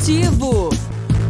Esportivo.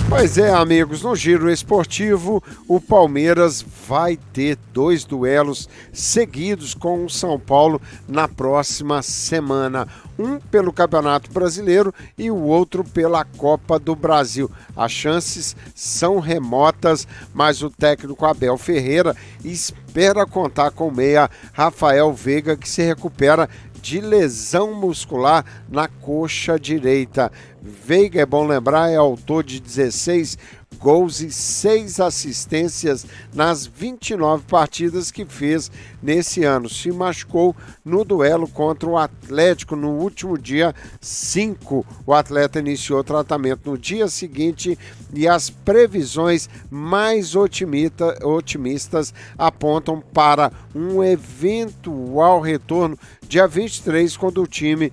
Pois é, amigos, no Giro Esportivo, o Palmeiras vai ter 2 duelos seguidos com o São Paulo na próxima semana. Um pelo Campeonato Brasileiro e o outro pela Copa do Brasil. As chances são remotas, mas o técnico Abel Ferreira espera contar com o meia Rafael Veiga, que se recupera de lesão muscular na coxa direita. Veiga, é bom lembrar, é autor de 16 gols e 6 assistências nas 29 partidas que fez nesse ano. Se machucou no duelo contra o Atlético no último dia 5. O atleta iniciou tratamento no dia seguinte e as previsões mais otimistas apontam para um eventual retorno dia 23, quando o time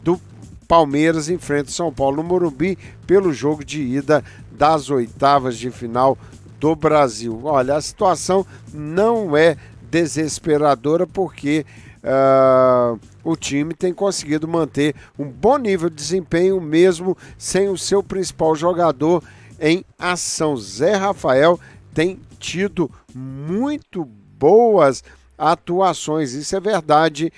do Palmeiras enfrenta o São Paulo no Morumbi pelo jogo de ida das oitavas de final do Brasil. Olha, a situação não é desesperadora porque o time tem conseguido manter um bom nível de desempenho mesmo sem o seu principal jogador em ação. Zé Rafael tem tido muito boas atuações, isso é verdade,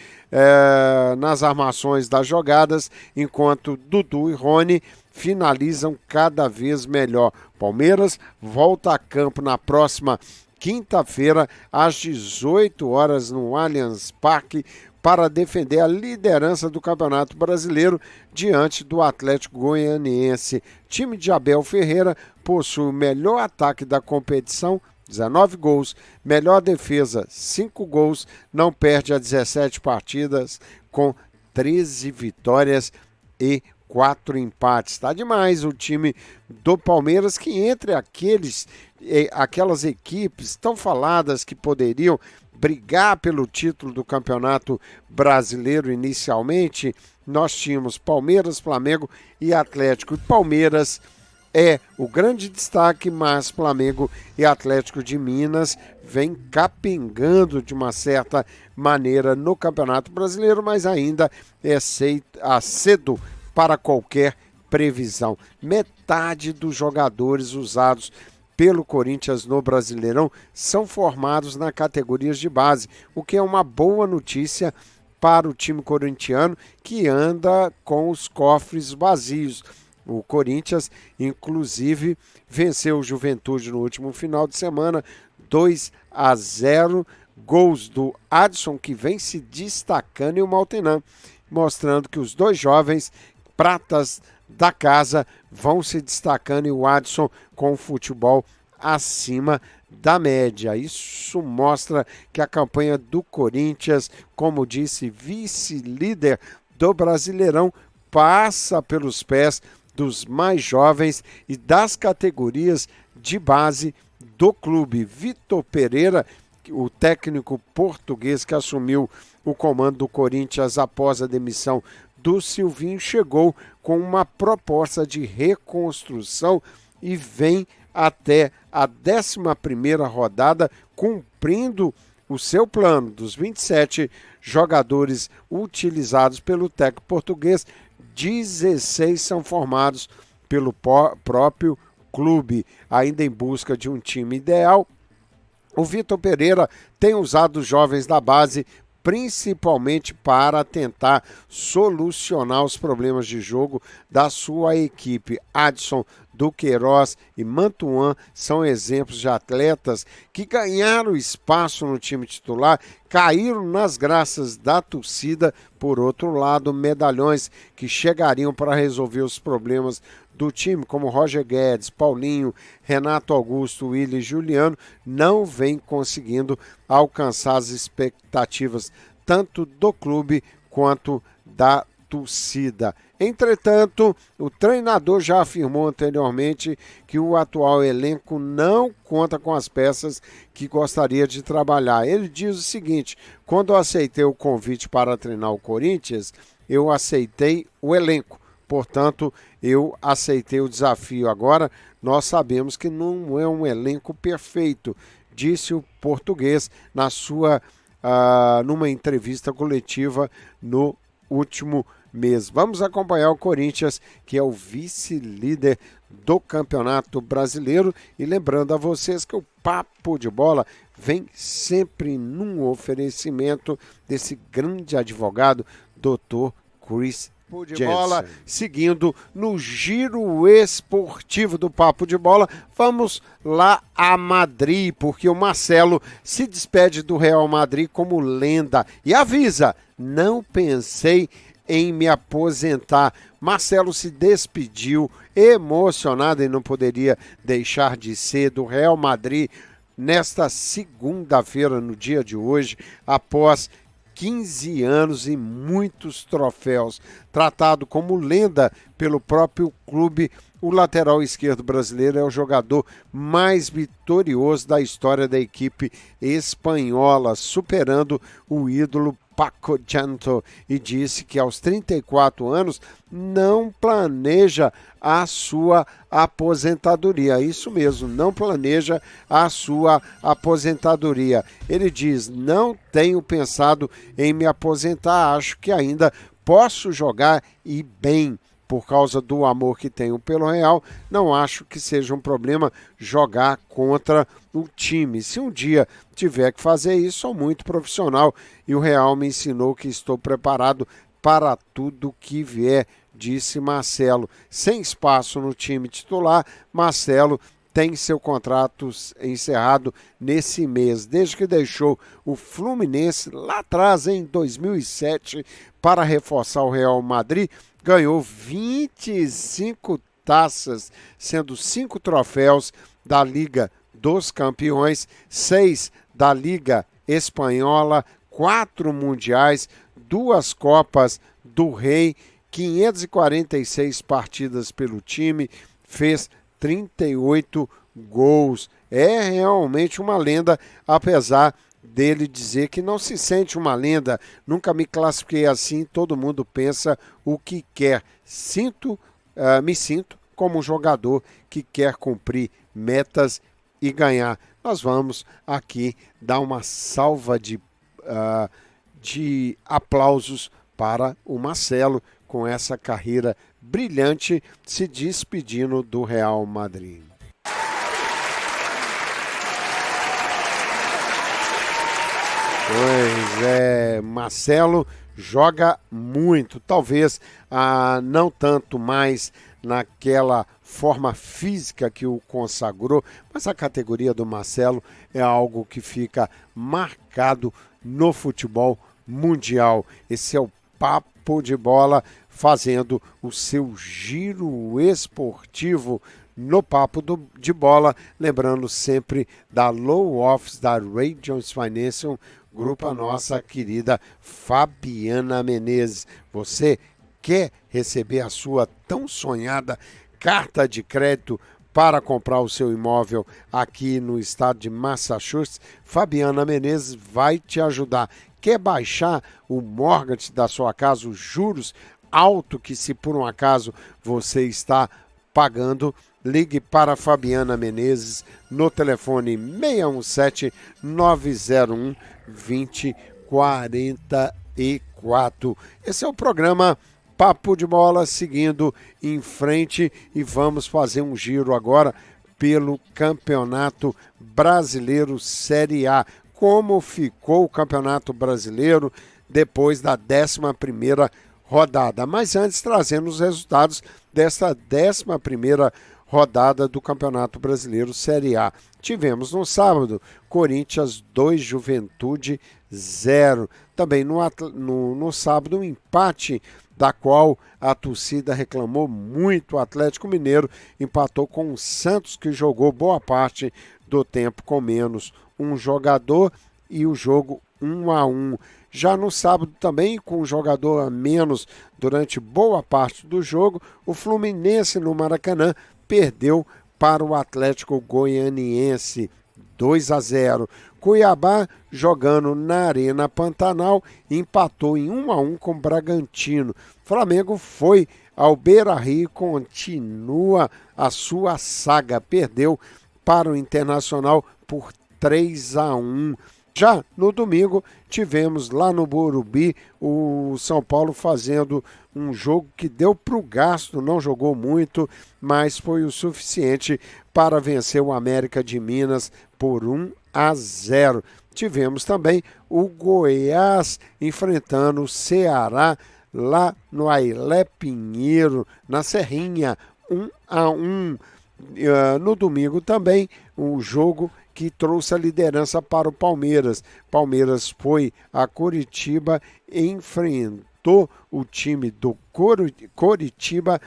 nas armações das jogadas, enquanto Dudu e Rony finalizam cada vez melhor. Palmeiras volta a campo na próxima quinta-feira, às 18 horas, no Allianz Parque, para defender a liderança do Campeonato Brasileiro diante do Atlético Goianiense. Time de Abel Ferreira possui o melhor ataque da competição, 19 gols, melhor defesa, 5 gols, não perde a 17 partidas, com 13 vitórias e 4 empates. Está demais o time do Palmeiras, que entre aquelas equipes tão faladas que poderiam brigar pelo título do Campeonato Brasileiro inicialmente, nós tínhamos Palmeiras, Flamengo e Atlético. E Palmeiras é o grande destaque, mas Flamengo e Atlético de Minas vem capengando de uma certa maneira no Campeonato Brasileiro, mas ainda é cedo para qualquer previsão. Metade dos jogadores usados pelo Corinthians no Brasileirão são formados na categorias de base, o que é uma boa notícia para o time corintiano, que anda com os cofres vazios. O Corinthians, inclusive, venceu o Juventude no último final de semana, 2-0, gols do Adson, que vem se destacando, e o Maltenan, mostrando que os dois jovens pratas da casa vão se destacando, e o Adson com o futebol acima da média. Isso mostra que a campanha do Corinthians, como disse, vice-líder do Brasileirão, passa pelos pés dos mais jovens e das categorias de base do clube. Vitor Pereira, o técnico português que assumiu o comando do Corinthians após a demissão do Silvinho, chegou com uma proposta de reconstrução e vem até a 11ª rodada cumprindo o seu plano. Dos 27 jogadores utilizados pelo técnico português, 16 são formados pelo próprio clube. Ainda em busca de um time ideal, o Vitor Pereira tem usado os jovens da base principalmente para tentar solucionar os problemas de jogo da sua equipe. Adson, Duqueiroz e Mantuan são exemplos de atletas que ganharam espaço no time titular, caíram nas graças da torcida. Por outro lado, medalhões que chegariam para resolver os problemas do time, como Roger Guedes, Paulinho, Renato Augusto, Willi e Juliano, não vem conseguindo alcançar as expectativas tanto do clube quanto da torcida. Entretanto, o treinador já afirmou anteriormente que o atual elenco não conta com as peças que gostaria de trabalhar. Ele diz o seguinte: quando eu aceitei o convite para treinar o Corinthians, eu aceitei o elenco. Portanto, eu aceitei o desafio. Agora, nós sabemos que não é um elenco perfeito, disse o português numa entrevista coletiva no último mês. Vamos acompanhar o Corinthians, que é o vice-líder do Campeonato Brasileiro. E lembrando a vocês que o Papo de Bola vem sempre num oferecimento desse grande advogado, Dr. Chris de Bola, seguindo no giro esportivo do Papo de Bola. Vamos lá a Madrid, porque o Marcelo se despede do Real Madrid como lenda e avisa: não pensei em me aposentar. Marcelo se despediu emocionado e não poderia deixar de ser do Real Madrid nesta segunda-feira, no dia de hoje, após 15 anos e muitos troféus. Tratado como lenda pelo próprio clube, o lateral esquerdo brasileiro é o jogador mais vitorioso da história da equipe espanhola, superando o ídolo Paco Gento, e disse que aos 34 anos não planeja a sua aposentadoria. Isso mesmo, não planeja a sua aposentadoria. Ele diz: não tenho pensado em me aposentar, acho que ainda posso jogar e bem. Por causa do amor que tenho pelo Real, não acho que seja um problema jogar contra o time. Se um dia tiver que fazer isso, sou muito profissional e o Real me ensinou que estou preparado para tudo que vier, disse Marcelo. Sem espaço no time titular, Marcelo tem seu contrato encerrado nesse mês, desde que deixou o Fluminense lá atrás, em 2007, para reforçar o Real Madrid. Ganhou 25 taças, sendo 5 troféus da Liga dos Campeões, 6 da Liga Espanhola, 4 mundiais, 2 Copas do Rei, 546 partidas pelo time, fez 38 gols. É realmente uma lenda, apesar dele dizer que não se sente uma lenda. Nunca me classifiquei assim, todo mundo pensa o que quer. Me sinto como um jogador que quer cumprir metas e ganhar. Nós vamos aqui dar uma salva de aplausos para o Marcelo, com essa carreira brilhante, se despedindo do Real Madrid. Pois é, Marcelo joga muito, talvez não tanto mais naquela forma física que o consagrou, mas a categoria do Marcelo é algo que fica marcado no futebol mundial. Esse é o Papo de Bola, fazendo o seu giro esportivo no Papo de Bola, lembrando sempre da Low Office, da Ray Jones Financial Group, a nossa querida Fabiana Menezes. Você quer receber a sua tão sonhada carta de crédito para comprar o seu imóvel aqui no estado de Massachusetts? Fabiana Menezes vai te ajudar. Quer baixar o mortgage da sua casa, os juros alto que, se por um acaso você está pagando? Ligue para Fabiana Menezes no telefone 617-901-2044. Esse é o programa Papo de Bola, seguindo em frente, e vamos fazer um giro agora pelo Campeonato Brasileiro Série A. Como ficou o Campeonato Brasileiro depois da 11ª rodada. Mas antes, trazendo os resultados desta 11ª rodada do Campeonato Brasileiro Série A. Tivemos no sábado, Corinthians 2, Juventude 0. Também no sábado, um empate, da qual a torcida reclamou muito. O Atlético Mineiro empatou com o Santos, que jogou boa parte do tempo com menos um jogador, e o jogo 1-1. Já no sábado também, com um jogador a menos durante boa parte do jogo, o Fluminense no Maracanã perdeu para o Atlético Goianiense 2-0. Cuiabá, jogando na Arena Pantanal, empatou em 1-1 com o Bragantino. Flamengo foi ao Beira-Rio e continua a sua saga. Perdeu para o Internacional por 3-1. Já no domingo, tivemos lá no Morumbi o São Paulo fazendo um jogo que deu para o gasto, não jogou muito, mas foi o suficiente para vencer o América de Minas por 1-0. Tivemos também o Goiás enfrentando o Ceará lá no Ailé Pinheiro, na Serrinha, 1-1. No domingo também, um jogo que trouxe a liderança para o Palmeiras. Palmeiras foi a Coritiba, enfrentou o time do Coritiba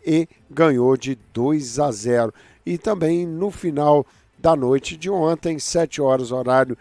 e ganhou de 2-0. E também no final da noite de ontem, 7 horas horário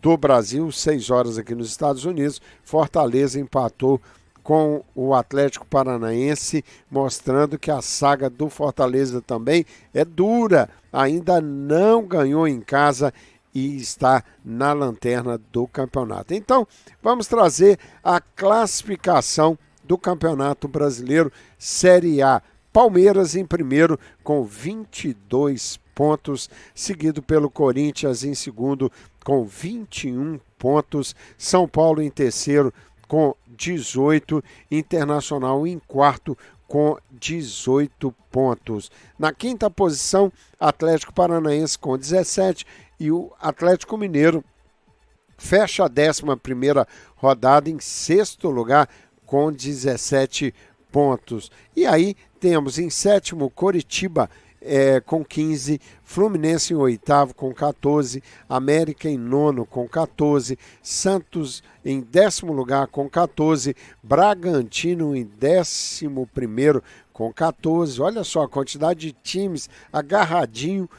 do Brasil, 6 horas aqui nos Estados Unidos, Fortaleza empatou com o Atlético Paranaense, mostrando que a saga do Fortaleza também é dura, ainda não ganhou em casa e está na lanterna do campeonato. Então, vamos trazer a classificação do Campeonato Brasileiro Série A. Palmeiras em primeiro com 22 pontos, seguido pelo Corinthians em segundo com 21 pontos, São Paulo em terceiro com 18, Internacional em quarto com 18 pontos. Na quinta posição, Atlético Paranaense com 17 e o Atlético Mineiro fecha a 11ª rodada em sexto lugar com 17 pontos. E aí temos em sétimo Coritiba com 15, Fluminense em oitavo com 14, América em nono com 14, Santos em 10º lugar com 14, Bragantino em 11º com 14. Olha só a quantidade de times agarradinho,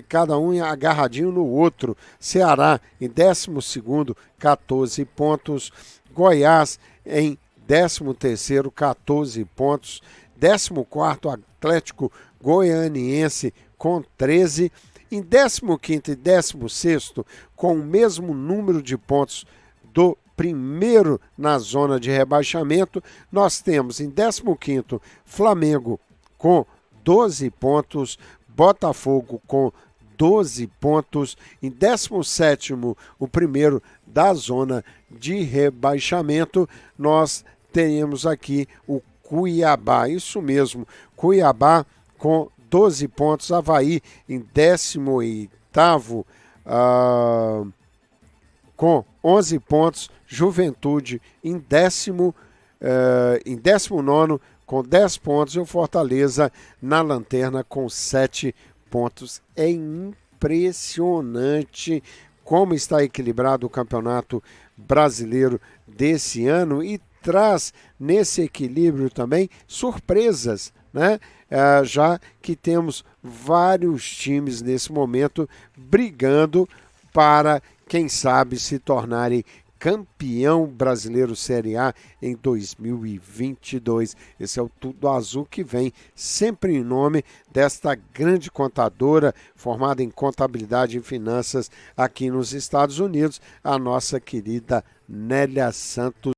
cada um agarradinho no outro. Ceará em 12º, 14 pontos, Goiás em 13º, 14 pontos, 14º Atlético Goianiense com 13, em 15º e 16º, com o mesmo número de pontos do primeiro na zona de rebaixamento, nós temos em 15º Flamengo com 12 pontos, Botafogo com 12 pontos, em 17º, o primeiro da zona de rebaixamento, nós teremos aqui o Cuiabá, isso mesmo, Cuiabá com 12 pontos, Avaí em 18º com 11 pontos, Juventude em 19º com 10 pontos e o Fortaleza na lanterna com 7 pontos. É impressionante como está equilibrado o Campeonato Brasileiro desse ano e traz nesse equilíbrio também surpresas, né? Já que temos vários times nesse momento brigando para, quem sabe, se tornarem campeão brasileiro Série A em 2022. Esse é o Tudo Azul que vem sempre em nome desta grande contadora formada em contabilidade e finanças aqui nos Estados Unidos, a nossa querida Nélia Santos.